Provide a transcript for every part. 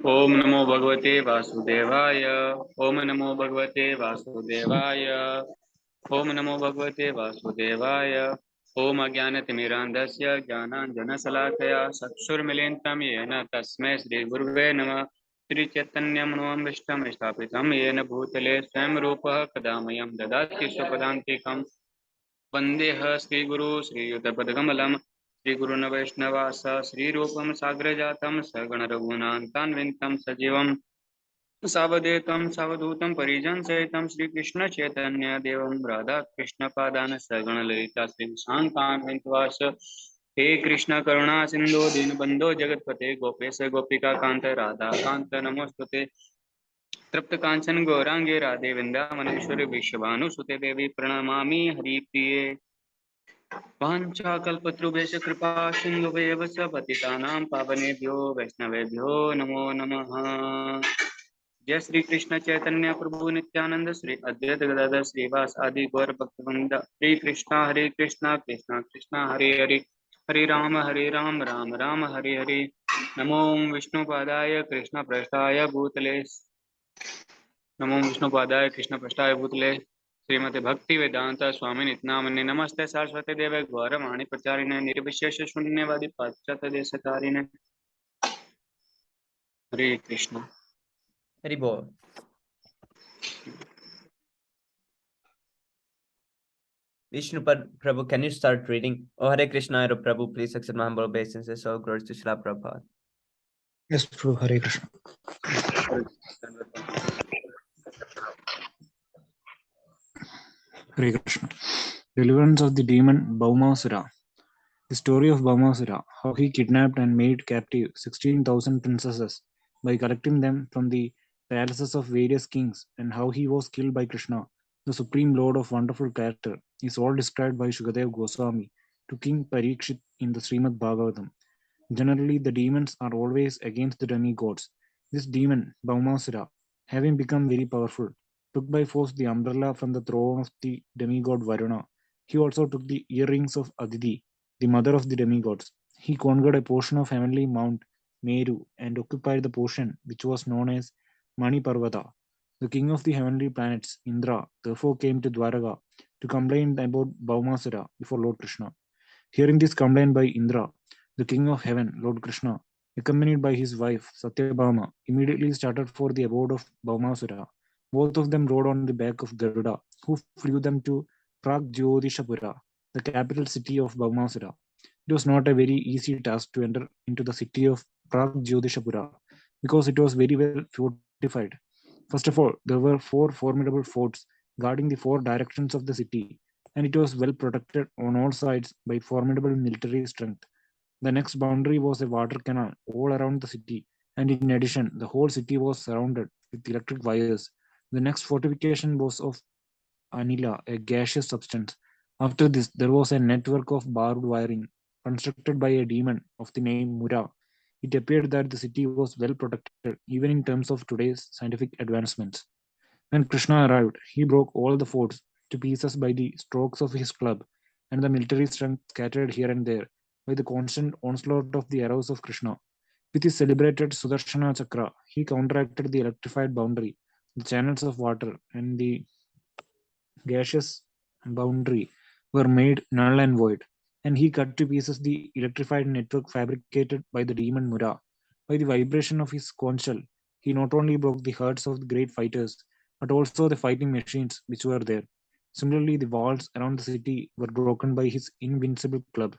ओम नमो भगवते वासुदेवाय। ओम नमो भगवते वासुदेवाय। ओम नमो भगवते वासुदेवाय। ओम अज्ञानतिमिरान्धस्य ज्ञानाञ्जनशलाकया चक्षुर्मिलितं येन तस्मै श्रीगुरुवे नमः। श्रीचैतन्यमनोभीष्टं स्थापितं येन भूतले स्वयं रूपः कदा मह्यं ददाति स्वपदान्तिकं। वन्देह श्रीगुरु श्रीयुतपदकमलं श्रीगुरुन् वैष्णवास श्रीरूपं साग्रजातं सगणरघुनाथान्वितं सजीवं सावधूतं सावधूतं परिजनसहितं श्रीकृष्णचैतन्यदेवं राधाकृष्णपादान् सगणललिता श्रीशान्तान्वितवास। हे कृष्ण करुणा सिन्धो दीनबन्धो जगत्पते गोपेश गोपिका कान्त राधा कान्त नमोस्तुते। तृप्त कांचन गौरांगे राधे वृंदावनेश्वरी विश्वभानुसुते देवी प्रणमामि हरिप्रिये। वाञ्छाकल्पतरुभ्यश्च कृपा सिन्धुभ्येव च पतितानां पावनेभ्यो वैष्णवेभ्यो नमो नमः। जय श्री कृष्ण चैतन्य प्रभु नित्यानंद श्री अद्वैत गदाधर श्रीवास आदि गौर भक्तवृंद। श्री कृष्णा हरे कृष्णा कृष्णा कृष्णा हरे हरे हरे राम राम राम हरे हरे। नमो विष्णुपादाय कृष्ण पृष्ठाय भूतले नमो विष्णुपादाय कृष्ण पृष्ठाय भूतले श्रीमते भक्ति वेदांत स्वामी नित्यानंद नमस्ते सरस्वती देव गौरवाणी प्रचारिणे निर्विशेष शून्यवादी पाश्चात्य देशकारिणे। हरे Krishna. Hari Bol. Vishnu Prabhu, can you start reading? Oh, Hare Krishna, Hare Prabhu, please accept my humble obeisances. So glory to Srila Prabhupada. Yes, Prabhu, Hare Krishna. Hare Krishna. Deliverance of the demon Bhaumasura. The story of Bhaumasura, how he kidnapped and made captive 16,000 princesses by collecting them from the palaces of various kings, and how he was killed by Krishna, the supreme lord of wonderful character, is all described by Shukadev Goswami to King Parikshit in the Srimad Bhagavatam. Generally, the demons are always against the demigods. This demon, Bhaumasura, having become very powerful, took by force the umbrella from the throne of the demigod Varuna. He also took the earrings of Aditi, the mother of the demigods. He conquered a portion of heavenly Mount Meru and occupied the portion which was known as Mani Parvata. The king of the heavenly planets, Indra, therefore came to Dwaraka to complain about Bhaumasura before Lord Krishna. Hearing this complaint by Indra, the king of heaven, Lord Krishna, accompanied by his wife Satyabhama, immediately started for the abode of Bhaumasura. Both of them rode on the back of Garuda, who flew them to Pragjyotishapura, the capital city of Bhaumasura. It was not a very easy task to enter into the city of Pragjyotishapura because it was very well fortified. First of all, there were 4 formidable forts guarding the 4 directions of the city, and it was well protected on all sides by formidable military strength. The next boundary was a water canal all around the city, and in addition, the whole city was surrounded with electric wires. The next fortification was of anila, a gaseous substance. After this, there was a network of barbed wiring constructed by a demon of the name Mura. It appeared that the city was well protected, even in terms of today's scientific advancements. When Krishna arrived, he broke all the forts to pieces by the strokes of his club, and the military strength scattered here and there by the constant onslaught of the arrows of Krishna. With his celebrated Sudarshana Chakra, he counteracted the electrified boundary, the channels of water, and the gaseous boundary were made null and void, and he cut to pieces the electrified network fabricated by the demon Mura. By the vibration of his conch shell, he not only broke the hearts of the great fighters, but also the fighting machines which were there. Similarly, the walls around the city were broken by his invincible club.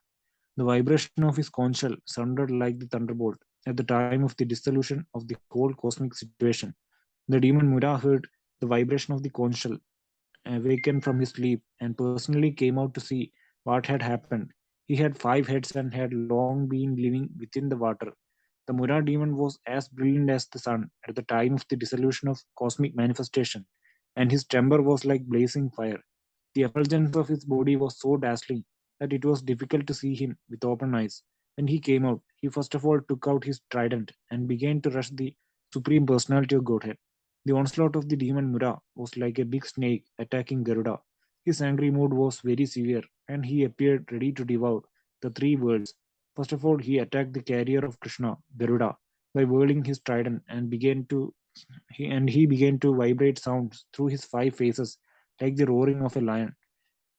The vibration of his conch shell sounded like the thunderbolt at the time of the dissolution of the whole cosmic situation. The demon Mura heard the vibration of the conch shell, awakened from his sleep, and personally came out to see what had happened. He had 5 heads and had long been living within the water. The Mura demon was as brilliant as the sun at the time of the dissolution of cosmic manifestation, and his temper was like blazing fire. The effulgence of his body was so dazzling that it was difficult to see him with open eyes. When he came out, he first of all took out his trident and began to rush the Supreme Personality of Godhead. The onslaught of the demon Mura was like a big snake attacking Garuda. His angry mood was very severe, and he appeared ready to devour the 3 worlds. First of all, he attacked the carrier of Krishna, Garuda, by whirling his trident and he began to vibrate sounds through his five faces like the roaring of a lion.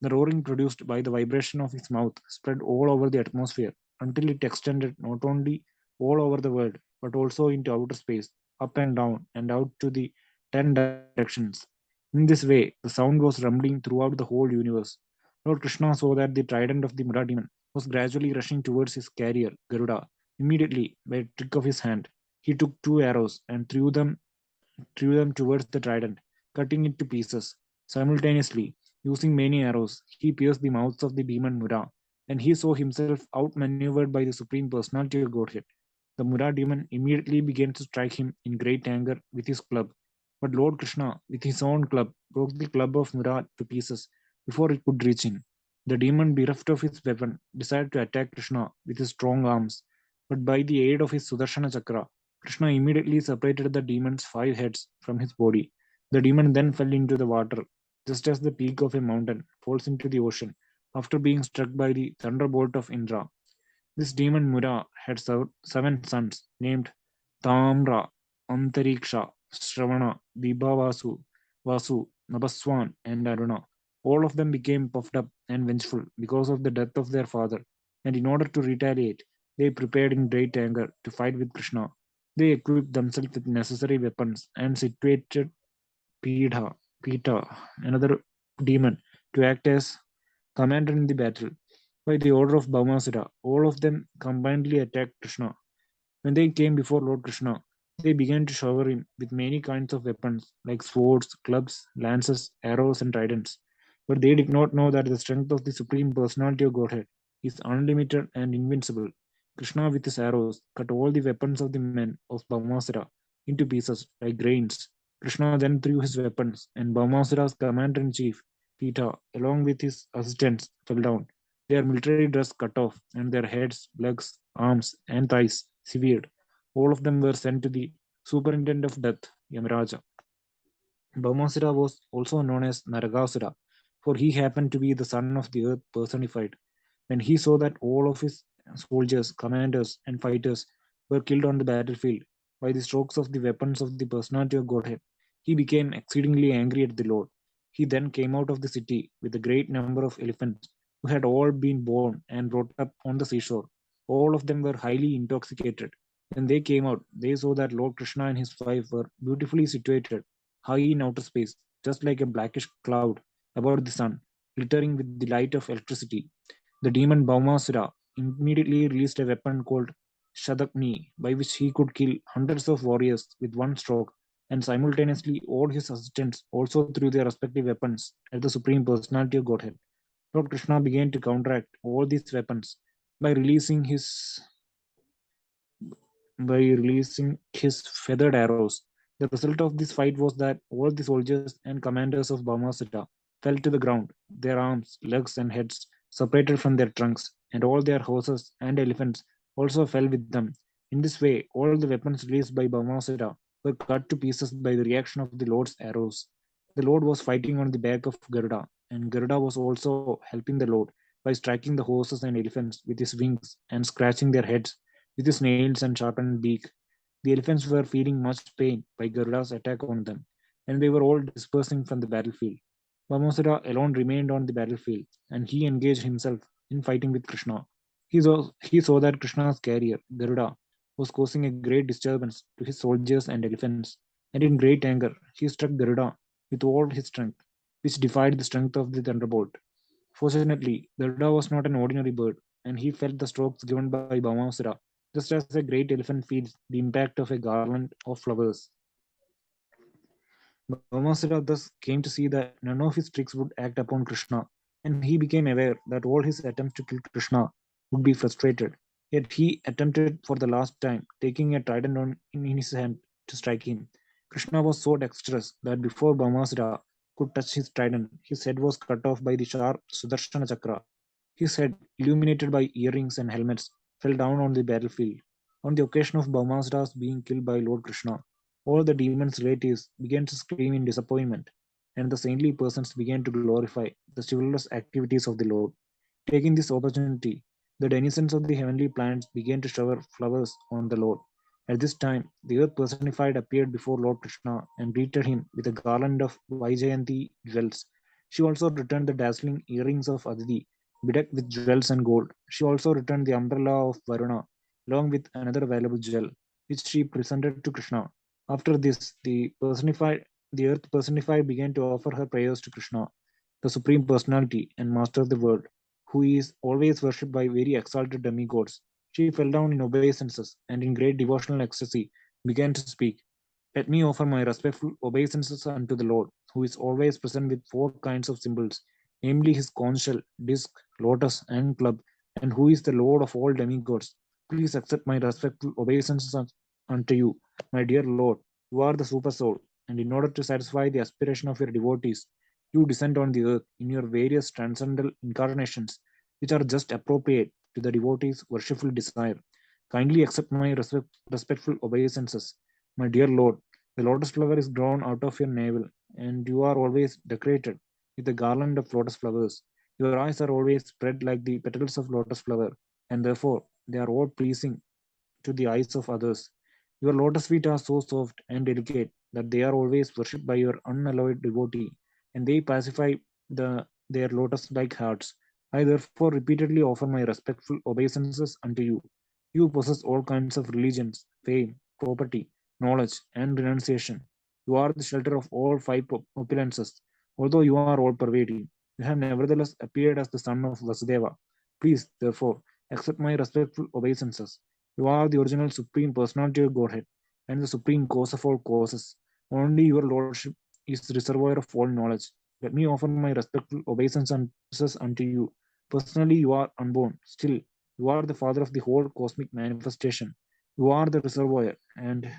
The roaring produced by the vibration of his mouth spread all over the atmosphere until it extended not only all over the world but also into outer space, up and down, and out to the 10 directions. In this way, the sound was rumbling throughout the whole universe. Lord Krishna saw that the trident of the Mura demon was gradually rushing towards his carrier, Garuda. Immediately, by a trick of his hand, he took two arrows and threw them towards the trident, cutting it to pieces. Simultaneously, using many arrows, he pierced the mouths of the demon Mura, and he saw himself outmaneuvered by the Supreme Personality of Godhead. The Mura demon immediately began to strike him in great anger with his club, but Lord Krishna, with his own club, broke the club of Mura to pieces before it could reach him. The demon, bereft of his weapon, decided to attack Krishna with his strong arms, but by the aid of his Sudarshana Chakra, Krishna immediately separated the demon's five heads from his body. The demon then fell into the water, just as the peak of a mountain falls into the ocean after being struck by the thunderbolt of Indra. This demon Mura had seven sons named Tamra, Antariksha, Shravana, Dibhavasu, Vasu, Nabaswan, and Aruna. All of them became puffed up and vengeful because of the death of their father, and in order to retaliate, they prepared in great anger to fight with Krishna. They equipped themselves with necessary weapons and situated Pita, another demon, to act as commander in the battle. By the order of Bhaumasura, all of them combinedly attacked Krishna. When they came before Lord Krishna, they began to shower him with many kinds of weapons like swords, clubs, lances, arrows, and tridents. But they did not know that the strength of the Supreme Personality of Godhead is unlimited and invincible. Krishna, with his arrows, cut all the weapons of the men of Bhaumasura into pieces like grains. Krishna then threw his weapons, and Bhaumasura's commander in chief, Pita, along with his assistants, fell down, their military dress cut off, and their heads, legs, arms, and thighs severed. All of them were sent to the superintendent of death, Yamaraja. Bhaumasura was also known as Naragasura, for he happened to be the son of the earth personified. When he saw that all of his soldiers, commanders, and fighters were killed on the battlefield by the strokes of the weapons of the personality of Godhead, he became exceedingly angry at the Lord. He then came out of the city with a great number of elephants who had all been born and brought up on the seashore. All of them were highly intoxicated. When they came out, they saw that Lord Krishna and his wife were beautifully situated high in outer space, just like a blackish cloud above the sun, glittering with the light of electricity. The demon Bhaumasura immediately released a weapon called Shadakni, by which he could kill hundreds of warriors with one stroke, and simultaneously all his assistants also threw their respective weapons at the Supreme Personality of Godhead. Lord Krishna began to counteract all these weapons by releasing his feathered arrows. The result of this fight was that all the soldiers and commanders of Bhamasura fell to the ground, their arms, legs, and heads separated from their trunks, and all their horses and elephants also fell with them. In this way, all the weapons released by Bhamasura were cut to pieces by the reaction of the Lord's arrows. The Lord was fighting on the back of Garuda, and Garuda was also helping the Lord by striking the horses and elephants with his wings and scratching their heads with his nails and sharpened beak. The elephants were feeling much pain by Garuda's attack on them, and they were all dispersing from the battlefield. Vamasura alone remained on the battlefield, and he engaged himself in fighting with Krishna. He saw that Krishna's carrier, Garuda, was causing a great disturbance to his soldiers and elephants, and in great anger, he struck Garuda with all his strength, which defied the strength of the thunderbolt. Fortunately, Garuda was not an ordinary bird, and he felt the strokes given by Bhamasura, just as a great elephant feels the impact of a garland of flowers. Bhamasura thus came to see that none of his tricks would act upon Krishna, and he became aware that all his attempts to kill Krishna would be frustrated. Yet he attempted for the last time, taking a trident in his hand to strike him. Krishna was so dexterous that before Bhamasura could touch his trident, his head was cut off by the sharp Sudarshana Chakra. His head, illuminated by earrings and helmets, fell down on the battlefield. On the occasion of Bhaumasura's being killed by Lord Krishna, all the demon's relatives began to scream in disappointment, and the saintly persons began to glorify the chivalrous activities of the Lord. Taking this opportunity, The denizens of the heavenly planets began to shower flowers on the Lord. At this time, the earth personified appeared before Lord Krishna and greeted him with a garland of Vaijayanti jewels. She also returned the dazzling earrings of Aditi, bedecked with jewels and gold. She also returned the umbrella of Varuna, along with another valuable jewel, which she presented to Krishna. After this, the earth personified began to offer her prayers to Krishna, the Supreme Personality and Master of the world, who is always worshipped by very exalted demigods. She fell down in obeisances and in great devotional ecstasy began to speak. Let me offer my respectful obeisances unto the Lord, who is always present with four kinds of symbols, namely his conch shell, disc, lotus, and club, and who is the Lord of all demigods. Please accept my respectful obeisances unto you, my dear Lord. You are the super soul, and in order to satisfy the aspiration of your devotees, you descend on the earth in your various transcendental incarnations, which are just appropriate to the devotee's worshipful desire. Kindly accept my respectful obeisances. My dear Lord, the lotus flower is grown out of your navel, and you are always decorated with a garland of lotus flowers. Your eyes are always spread like the petals of lotus flower, and therefore they are all pleasing to the eyes of others. Your lotus feet are so soft and delicate that they are always worshipped by your unalloyed devotee, and they pacify their lotus-like hearts. I therefore repeatedly offer my respectful obeisances unto you. You possess all kinds of religions, fame, property, knowledge, and renunciation. You are the shelter of all five opulences. Although you are all pervading, you have nevertheless appeared as the son of Vasudeva. Please, therefore, accept my respectful obeisances. You are the original supreme personality of Godhead and the supreme cause of all causes. Only your lordship is the reservoir of all knowledge. Let me offer my respectful obeisances unto you. Personally, you are unborn. Still, you are the father of the whole cosmic manifestation. You are the reservoir and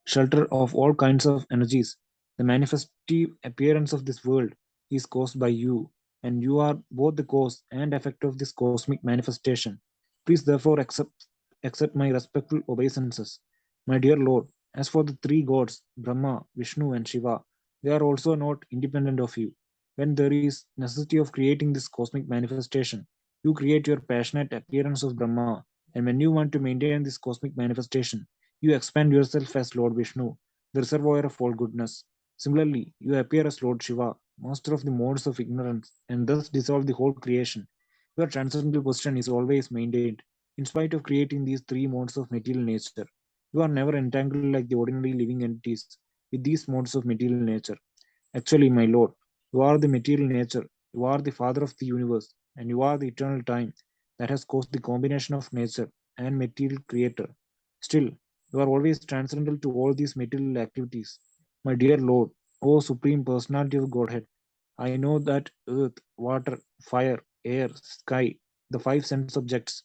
shelter of all kinds of energies. The manifestive appearance of this world is caused by you, and you are both the cause and effect of this cosmic manifestation. Please therefore accept my respectful obeisances. My dear Lord, as for the three gods, Brahma, Vishnu, and Shiva, they are also not independent of you. When there is necessity of creating this cosmic manifestation, you create your passionate appearance of Brahma, and when you want to maintain this cosmic manifestation, you expand yourself as Lord Vishnu, the reservoir of all goodness. Similarly, you appear as Lord Shiva, master of the modes of ignorance, and thus dissolve the whole creation. Your transcendental position is always maintained, in spite of creating these three modes of material nature. You are never entangled like the ordinary living entities with these modes of material nature. Actually, my Lord, you are the material nature, you are the Father of the universe, and you are the eternal time that has caused the combination of nature and material creator. Still, you are always transcendental to all these material activities. My dear Lord, O Supreme Personality of Godhead, I know that earth, water, fire, air, sky, the five sense objects,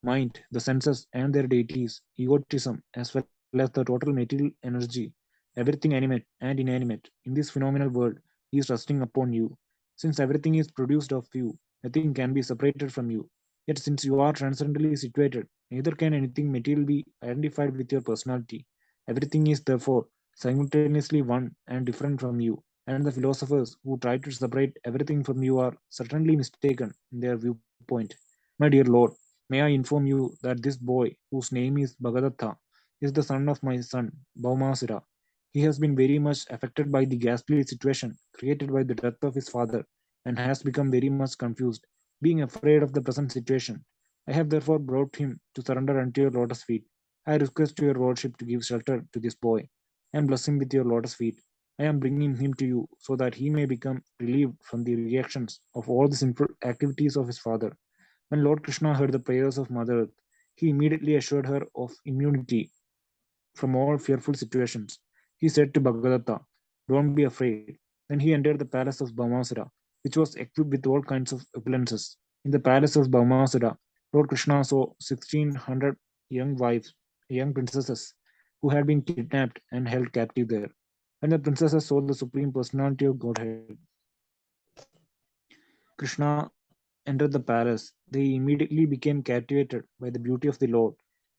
mind, the senses, and their deities, egotism, as well as the total material energy, everything animate and inanimate in this phenomenal world is resting upon you. Since everything is produced of you, nothing can be separated from you. Yet, since you are transcendently situated, neither can anything material be identified with your personality. Everything is therefore simultaneously one and different from you, and the philosophers who try to separate everything from you are certainly mistaken in their viewpoint. My dear Lord, may I inform you that this boy, whose name is Bhagadatta, is the son of my son, Bhaumasura. He has been very much affected by the ghastly situation created by the death of his father and has become very much confused, being afraid of the present situation. I have therefore brought him to surrender unto your lotus feet. I request your lordship to give shelter to this boy and bless him with your lotus feet. I am bringing him to you so that he may become relieved from the reactions of all the sinful activities of his father. When Lord Krishna heard the prayers of Mother Earth, he immediately assured her of immunity from all fearful situations. He said to Bhagadatta, "Don't be afraid." Then he entered the palace of Bhaumasura, which was equipped with all kinds of opulences. In the palace of Bhaumasura, Lord Krishna saw 1600 young wives, young princesses, who had been kidnapped and held captive there. When the princesses saw the Supreme Personality of Godhead, Krishna entered the palace. They immediately became captivated by the beauty of the Lord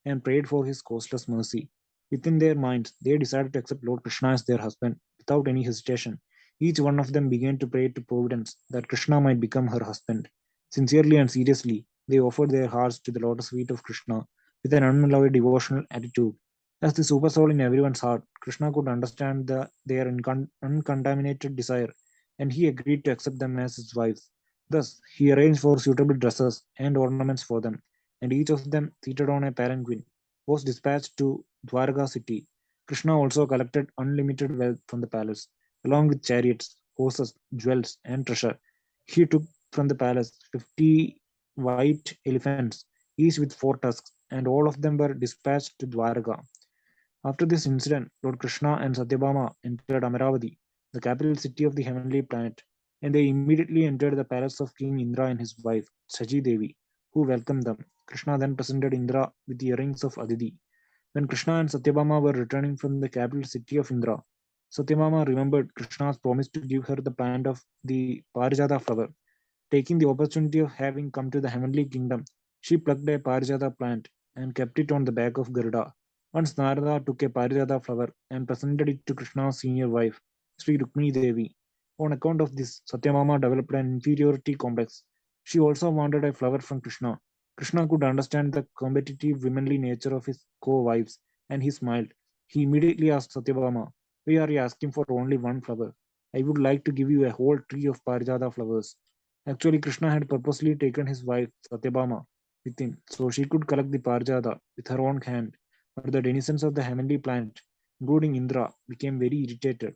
and prayed for his causeless mercy. Within their minds, they decided to accept Lord Krishna as their husband without any hesitation. Each one of them began to pray to Providence that Krishna might become her husband. Sincerely and seriously, they offered their hearts to the lotus feet of Krishna with an unalloyed devotional attitude. As the super soul in everyone's heart, Krishna could understand their uncontaminated desire, and he agreed to accept them as his wives. Thus, he arranged for suitable dresses and ornaments for them, and each of them, seated on a palanquin, was dispatched to Dwarka city. Krishna also collected unlimited wealth from the palace, along with chariots, horses, jewels, and treasure. He took from the palace 50 white elephants, each with 4 tusks, and all of them were dispatched to Dwarka. After this incident, Lord Krishna and Satyabhama entered Amaravati, the capital city of the heavenly planet, and they immediately entered the palace of King Indra and his wife, Saji Devi, who welcomed them. Krishna then presented Indra with the earrings of Aditi. When Krishna and Satyabhama were returning from the capital city of Indra, Satyabhama remembered Krishna's promise to give her the plant of the Parijata flower. Taking the opportunity of having come to the heavenly kingdom, she plucked a Parijata plant and kept it on the back of Garuda. Once Narada took a Parijata flower and presented it to Krishna's senior wife, Sri Rukmini Devi. On account of this, Satyabhama developed an inferiority complex. She also wanted a flower from Krishna. Krishna could understand the competitive womanly nature of his co-wives, and he smiled. He immediately asked Satyabhama, "Why are you asking for only one flower? I would like to give you a whole tree of Parijata flowers." Actually, Krishna had purposely taken his wife, Satyabhama, with him so she could collect the Parijata with her own hand. But the denizens of the heavenly planet, including Indra, became very irritated.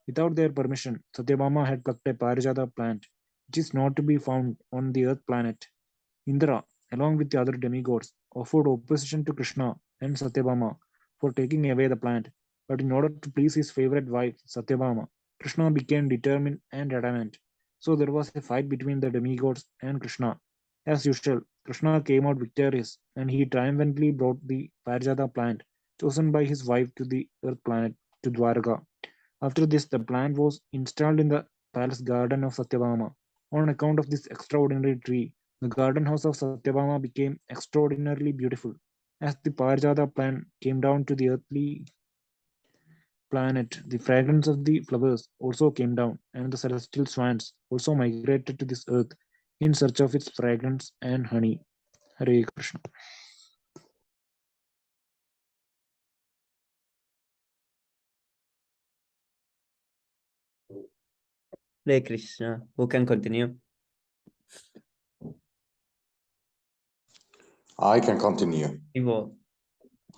Without their permission, Satyabhama had plucked a Parijata plant, which is not to be found on the earth planet. Indra, along with the other demigods, offered opposition to Krishna and Satyabhama for taking away the plant. But in order to please his favorite wife, Satyabhama, Krishna became determined and adamant. So there was a fight between the demigods and Krishna. As usual, Krishna came out victorious and he triumphantly brought the Parijata plant chosen by his wife to the earth planet, to Dwarka. After this, the plant was installed in the palace garden of Satyabhama. On account of this extraordinary tree, the garden house of Satyabhama became extraordinarily beautiful. As the Parijata plant came down to the earthly planet, the fragrance of the flowers also came down, and the celestial swans also migrated to this earth in search of its fragrance and honey. Hare Krishna. Hare Krishna. Who can continue? I can continue. VOL.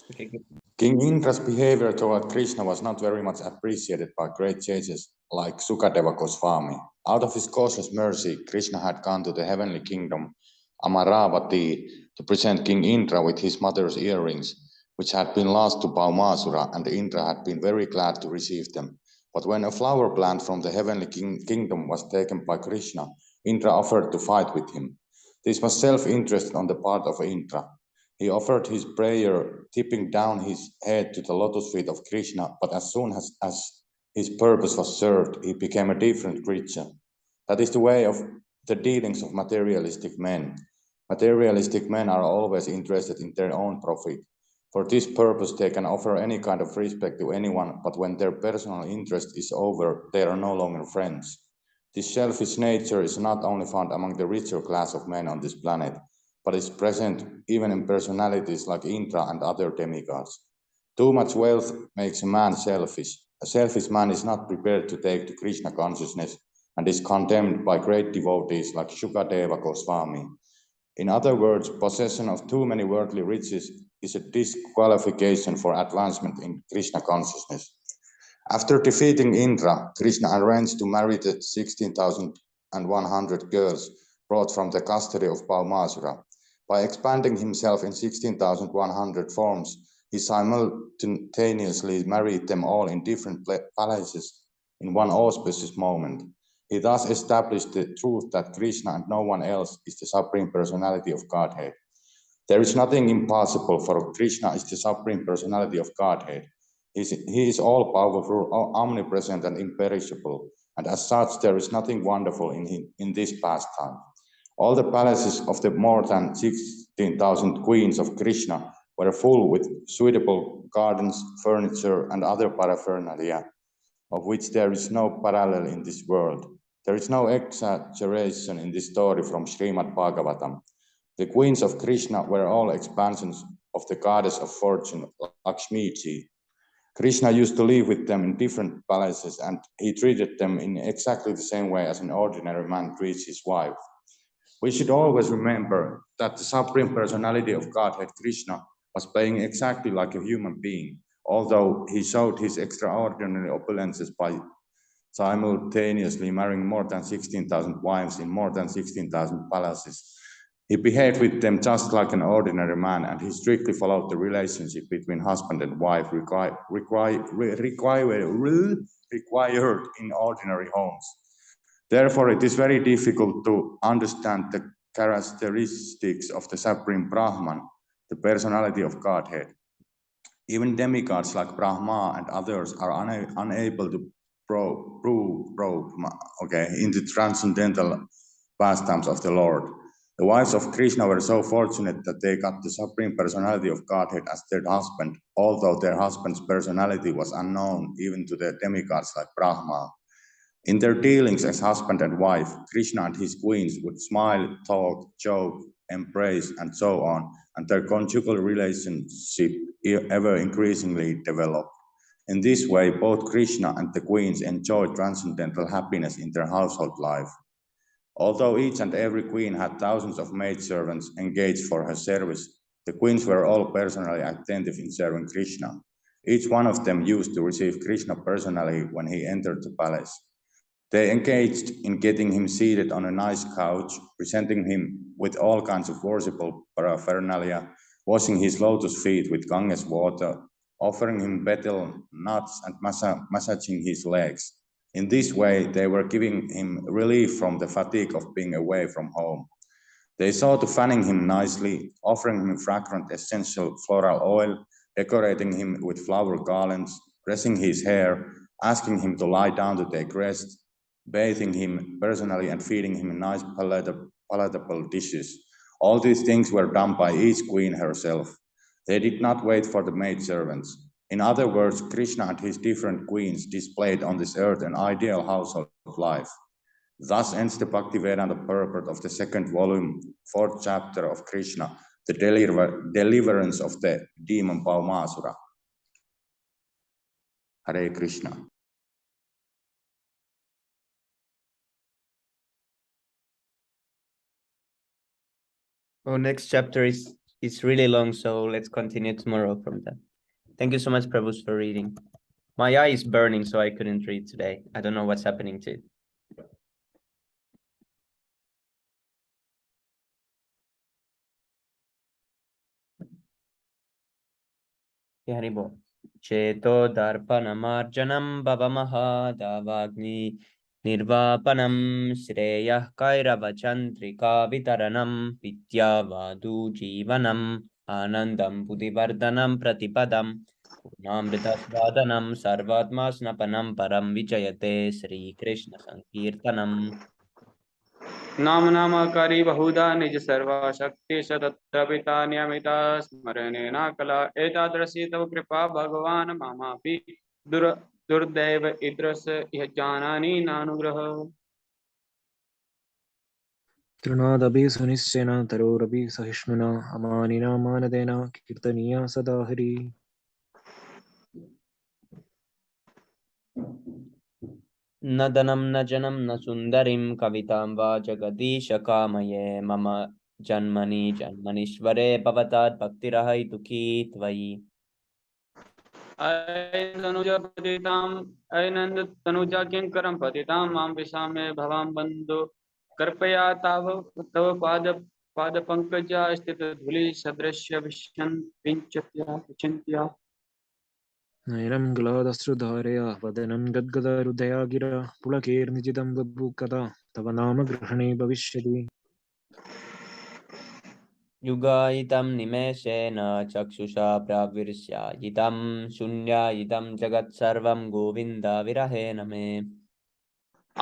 Okay, good. King Indra's behavior toward Krishna was not very much appreciated by great sages like Sukadeva Goswami. Out of his causeless mercy, Krishna had gone to the heavenly kingdom, Amaravati, to present King Indra with his mother's earrings, which had been lost to Baumasura, and Indra had been very glad to receive them. But when a flower plant from the heavenly kingdom was taken by Krishna, Indra offered to fight with him. This was self-interest on the part of Indra. He offered his prayer, tipping down his head to the lotus feet of Krishna, but as soon as his purpose was served, he became a different creature. That is the way of the dealings of materialistic men. Materialistic men are always interested in their own profit. For this purpose, they can offer any kind of respect to anyone, but when their personal interest is over, they are no longer friends. This selfish nature is not only found among the richer class of men on this planet, but is present even in personalities like Indra and other demigods. Too much wealth makes a man selfish. A selfish man is not prepared to take to Krishna consciousness and is condemned by great devotees like Shukadeva Goswami. In other words, possession of too many worldly riches is a disqualification for advancement in Krishna consciousness. After defeating Indra, Krishna arranged to marry the 16,100 girls brought from the custody of Baumasura. By expanding himself in 16,100 forms, he simultaneously married them all in different palaces in one auspicious moment. He thus established the truth that Krishna and no one else is the Supreme Personality of Godhead. There is nothing impossible, for Krishna is the Supreme Personality of Godhead. He is all-powerful, omnipresent, and imperishable, and as such there is nothing wonderful in this pastime. All the palaces of the more than 16,000 queens of Krishna were full with suitable gardens, furniture, and other paraphernalia. of which there is no parallel in this world. There is no exaggeration in this story from Srimad Bhagavatam. The queens of Krishna were all expansions of the goddess of fortune, Lakshmiji. Krishna used to live with them in different palaces, and he treated them in exactly the same way as an ordinary man treats his wife. We should always remember that the Supreme Personality of Godhead, Krishna, was playing exactly like a human being, although he showed his extraordinary opulences by simultaneously marrying more than 16,000 wives in more than 16,000 palaces. He behaved with them just like an ordinary man, and he strictly followed the relationship between husband and wife required in ordinary homes. Therefore, it is very difficult to understand the characteristics of the Supreme Brahman, the personality of Godhead. Even demigods like Brahma and others are unable to probe into transcendental pastimes of the Lord. The wives of Krishna were so fortunate that they got the Supreme Personality of Godhead as their husband, although their husband's personality was unknown even to the demigods like Brahma. In their dealings as husband and wife, Krishna and his queens would smile, talk, joke, embrace, and so on, and their conjugal relationship ever increasingly developed. In this way, both Krishna and the queens enjoyed transcendental happiness in their household life. Although each and every queen had thousands of maidservants engaged for her service, the queens were all personally attentive in serving Krishna. Each one of them used to receive Krishna personally when he entered the palace. They engaged in getting him seated on a nice couch, presenting him with all kinds of worshipful paraphernalia, washing his lotus feet with Ganges water, offering him betel nuts, and massaging his legs. In this way, they were giving him relief from the fatigue of being away from home. They saw to fanning him nicely, offering him fragrant essential floral oil, decorating him with flower garlands, dressing his hair, asking him to lie down to take rest, bathing him personally, and feeding him nice palatable dishes. All these things were done by each queen herself. They did not wait for the maidservants. In other words, Krishna and his different queens displayed on this earth an ideal household life. Thus ends the Bhaktivedanta purport of the second volume, 4th chapter of Krishna, the deliverance of the demon Bhaumasura. Hare Krishna. Oh, next chapter is really long, so let's continue tomorrow from that. Thank you so much, Prabhus, for reading. My eye is burning, so I couldn't read today. I don't know what's happening to it. Haribo. Cheto darpanamarjanam bhavamaha nirvapanam shreyah kairavachandrika vitaranam vidyavadu jivanam anandam buddhivardhanam pratipadam purnamritasvadanam sarvatma snapanam param vijayate Sri Krishna Sankirtanam. नाम नामकारी बहुधा निज सर्वा शक्ति सतत्तपिता नियमिता स्मरणेन कला एतादृशी तव कृपा भगवान मामापि दुर्दैव इद्रस इह जानानि नानुग्रह तृणादपि सुनिश्चयेन तरोरपि सहिष्णुना अमानिना मानदेन कीर्तनीया सदा हरि न धनं न जनं न सुन्दरीं कवितां वा जगदीश कामये मम जन्मनीश्वरे भवतात् भक्तिरहैतुकी त्वयि अयनन्द तनुजा किंकरं पतितां मां विशामे भवां बन्धो कृपया तव पाद पंकजा स्थित धूलि सदृश्य विचिन्त्या नयनं गलादश्रुधारया वदनं गद्गदहृदया गिरा पुलकेर्निजितं बभूव कदा तव नाम ग्रहणे भविष्यति युगायितं निमेषेण चक्षुषा प्राविर्ष्यायितं शून्यायितं जगत्सर्वं गोविन्द विरहेण मे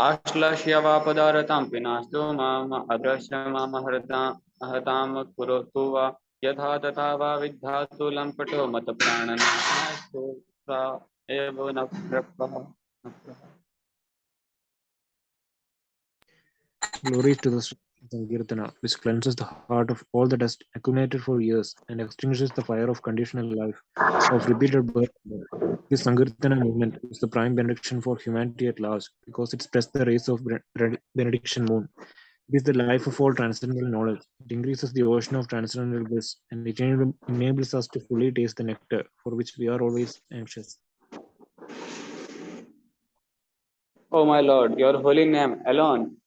आश्लेष्य वा पदारतां पिनास्तु माम अदृश्य माम हरतां कुरुतु वा यथा तथा वा विद्धातु लम्पटो मत प्राणनास्तु सा एव न कृपः Glory to the Sankirtana, which cleanses the heart of all the dust accumulated for years and extinguishes the fire of conditional life, of repeated birth. This Sankirtana movement is the prime benediction for humanity at large because it spreads the rays of benediction moon. It is the life of all transcendental knowledge. It increases the ocean of transcendental bliss, and it enables us to fully taste the nectar for which we are always anxious. O my Lord, your holy name alone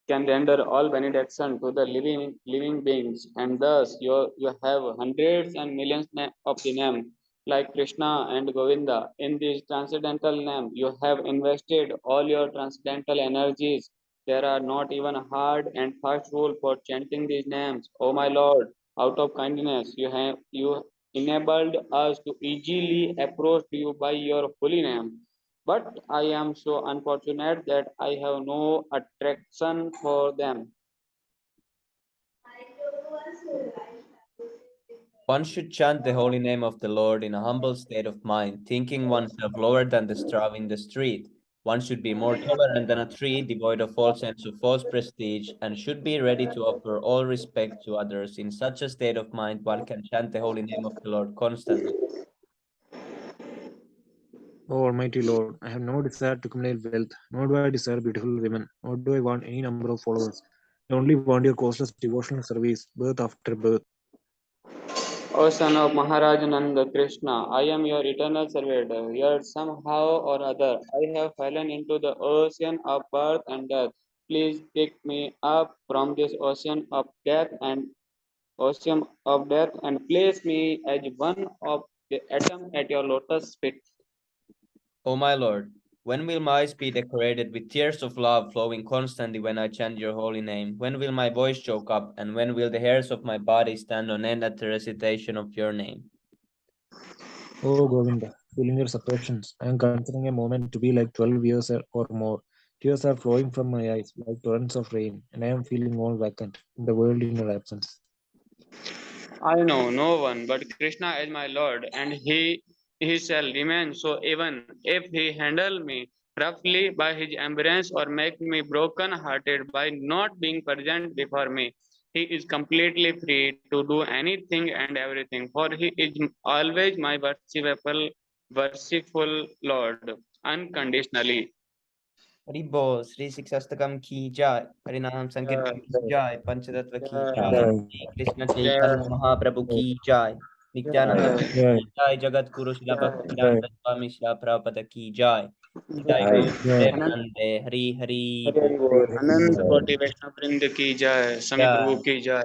can render all benediction to the living beings, and thus you have hundreds and millions of the name like Krishna and Govinda. In this transcendental name, you have invested all your transcendental energies. There are not even a hard and fast rule for chanting these names. O my Lord, out of kindness, you enabled us to easily approach you by your holy name. But I am so unfortunate that I have no attraction for them. One should chant the holy name of the Lord in a humble state of mind, thinking oneself lower than the straw in the street. One should be more tolerant than a tree, devoid of all sense of false prestige, and should be ready to offer all respect to others. In such a state of mind, one can chant the holy name of the Lord constantly. O Almighty Lord, I have no desire to accumulate wealth, nor do I desire beautiful women, nor do I want any number of followers. I only want your causeless devotional service, birth after birth. O son of Maharaj Nanda Krishna, I am your eternal servitor, yet somehow or other I have fallen into the ocean of birth and death. Please pick me up from this ocean of death and place me as one of the atom at your lotus feet. O my Lord, when will my eyes be decorated with tears of love flowing constantly when I chant your holy name? When will my voice choke up, and when will the hairs of my body stand on end at the recitation of your name? O Govinda, feeling your suppressions, I am considering a moment to be like 12 years or more. Tears are flowing from my eyes like torrents of rain, and I am feeling all vacant in the world in your absence. I know no one but Krishna is my Lord, and he shall remain so even if he handle me roughly by his embrace or make me broken hearted by not being present before me. He is completely free to do anything and everything, for he is always my worshipful Lord, unconditionally. हरिबो Shri शिक्षाष्टकम की जय हरिनाम संकीर्तन की जय पंचतत्व की जय Jai, Shri Krishna Chaitanya Mahaprabhu की जय नित्यानंद Jai, की जय जगत गुरु शिला Jai, भक्तिवेदांत स्वामी शिला प्रभुपाद की जय जय जय गौर Jai, प्रेमानंदे हरि हरि हरि बोल बोल, Jai, अनंत Jai. कोटि वैष्णव वृंद की जय, समी प्रभु जय की जय।